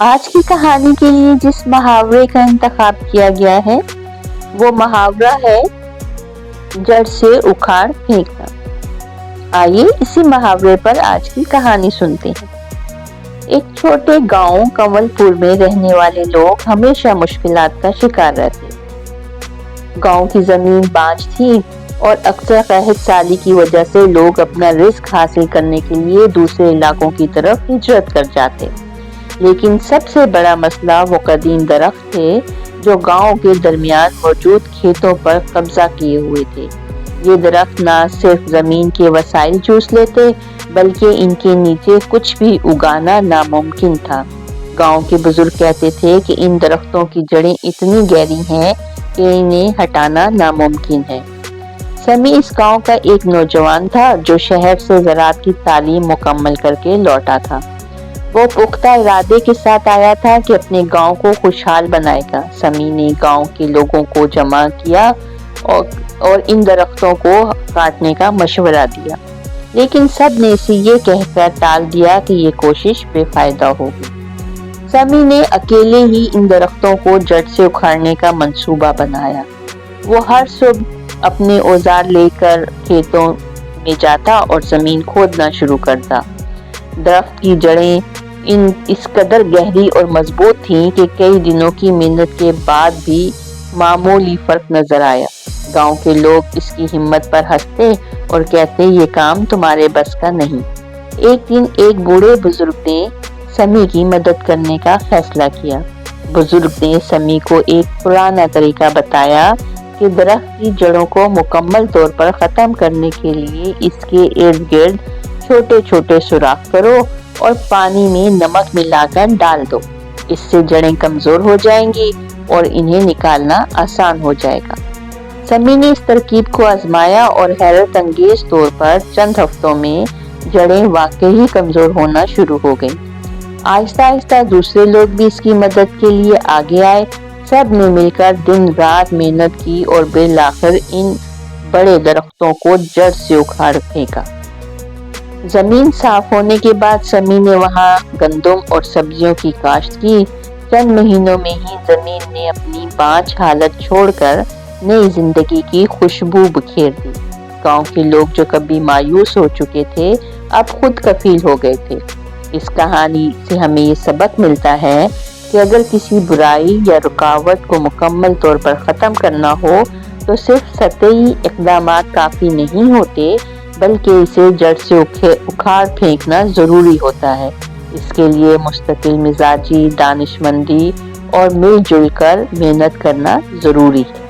آج کی کہانی کے لیے جس محاورے کا انتخاب کیا گیا ہے وہ محاورہ ہے جڑ سے اکھاڑ پھینکنا۔ آئیے اسی محاورے پر آج کی کہانی سنتے ہیں۔ ایک چھوٹے گاؤں کنول پور میں رہنے والے لوگ ہمیشہ مشکلات کا شکار رہتے۔ گاؤں کی زمین بانجھ تھی اور اکثر قحط سالی کی وجہ سے لوگ اپنا رزق حاصل کرنے کے لیے دوسرے علاقوں کی طرف ہجرت کر جاتے۔ لیکن سب سے بڑا مسئلہ وہ قدیم درخت تھے جو گاؤں کے درمیان موجود کھیتوں پر قبضہ کیے ہوئے تھے۔ یہ درخت نہ صرف زمین کے وسائل چوس لیتے بلکہ ان کے نیچے کچھ بھی اگانا ناممکن تھا۔ گاؤں کے بزرگ کہتے تھے کہ ان درختوں کی جڑیں اتنی گہری ہیں کہ انہیں ہٹانا ناممکن ہے۔ سمیع اس گاؤں کا ایک نوجوان تھا جو شہر سے زراعت کی تعلیم مکمل کر کے لوٹا تھا۔ وہ پختہ ارادے کے ساتھ آیا تھا کہ اپنے گاؤں کو خوشحال بنائے گا۔ سمیع نے گاؤں کے لوگوں کو جمع کیا اور ان درختوں کو کاٹنے کا مشورہ دیا، لیکن سب نے اسے یہ کہہ کر ٹال دیا کہ یہ کوشش بے فائدہ ہوگی۔ سمیع نے اکیلے ہی ان درختوں کو جڑ سے اکھاڑنے کا منصوبہ بنایا۔ وہ ہر صبح اپنے اوزار لے کر کھیتوں میں جاتا اور زمین کھودنا شروع کرتا۔ درخت کی جڑیں اس قدر گہری اور مضبوط تھیں کہ کئی دنوں کی محنت کے بعد بھی معمولی فرق نظر آیا۔ گاؤں کے لوگ اس کی ہمت پر ہنستے اور کہتے یہ کام تمہارے بس کا نہیں۔ ایک دن ایک بوڑھے بزرگ نے سمیع کی مدد کرنے کا فیصلہ کیا۔ بزرگ نے سمیع کو ایک پرانا طریقہ بتایا کہ درخت کی جڑوں کو مکمل طور پر ختم کرنے کے لیے اس کے ارد گرد چھوٹے چھوٹے سوراخ کرو اور پانی میں نمک ملا کر ڈال دو۔ اس سے جڑیں کمزور ہو جائیں گی اور انہیں نکالنا آسان ہو جائے گا۔ سمیع نے اس ترکیب کو آزمایا اور حیرت انگیز طور پر چند ہفتوں میں جڑیں واقعی کمزور ہونا شروع ہو گئیں۔ آہستہ آہستہ دوسرے لوگ بھی اس کی مدد کے لیے آگے آئے۔ سب نے مل کر دن رات محنت کی اور بالآخر ان بڑے درختوں کو جڑ سے اکھاڑ پھینکا۔ زمین صاف ہونے کے بعد سمیع نے وہاں گندم اور سبزیوں کی کاشت کی۔ چند مہینوں میں ہی زمین نے اپنی بانجھ حالت چھوڑ کر نئی زندگی کی خوشبو بکھیر دی۔ گاؤں کے لوگ جو کبھی مایوس ہو چکے تھے اب خود کفیل ہو گئے تھے۔ اس کہانی سے ہمیں یہ سبق ملتا ہے کہ اگر کسی برائی یا رکاوٹ کو مکمل طور پر ختم کرنا ہو تو صرف سطحی اقدامات کافی نہیں ہوتے بلکہ اسے جڑ سے اکھاڑ پھینکنا ضروری ہوتا ہے۔ اس کے لیے مستقل مزاجی، دانشمندی اور مل جل کر محنت کرنا ضروری ہے۔